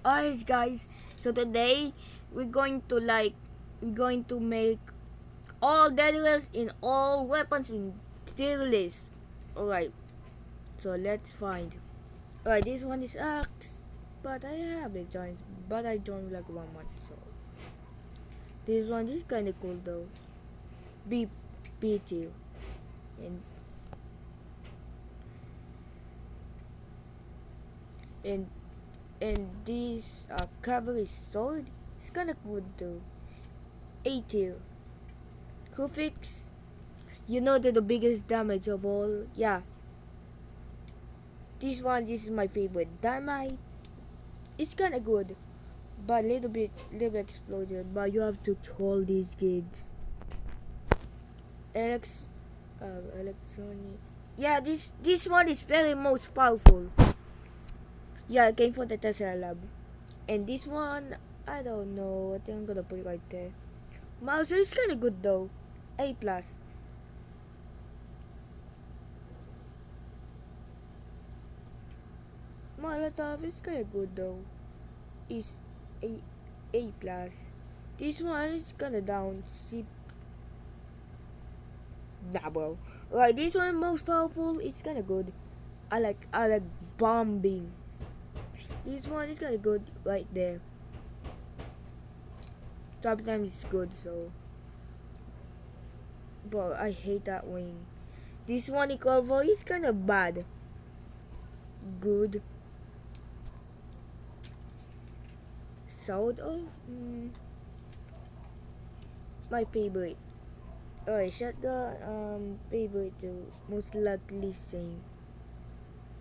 Alright guys, so today we're going to make all deadly lists in all weapons in tier list. Alright, so let's find. Alright, this one is axe, but I have it giants, but I don't like one much, so this one is kinda cool though. B tier. And and and this cavalry sword is kinda good though. A tier. Kufix, you know that the biggest damage of all. Yeah, this is my favorite. Dynamite, it's kinda good, but little bit exploded. But you have to hold these kids. Alex, electronic. Yeah, this one is very most powerful. Yeah, it came from the Tesla lab. And this one, I don't know. I think I'm gonna put it right there. Mauser is kinda good though. A plus. Molotov is kinda good though. Is a A plus. This one is kinda down. C double. Like this one most powerful. It's kinda good. I like bombing. This one is kinda good right there. Top time is good so. But I hate that wing. This one Ecovo is kinda bad. Good. Sort of. My favorite. Alright, shotgun. Favorite too. Most likely same.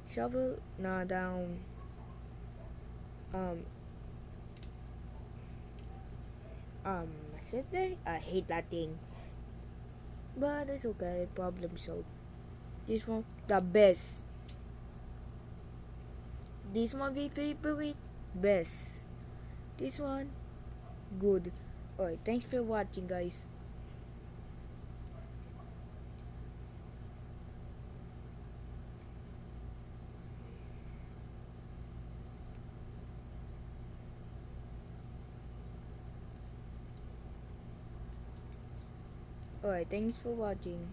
Shovel. Nah, down. Um. I hate that thing. But it's okay. Problem solved. This one, the best. This one, my favorite. Best. This one, good. Alright, thanks for watching, guys. Alright, thanks for watching.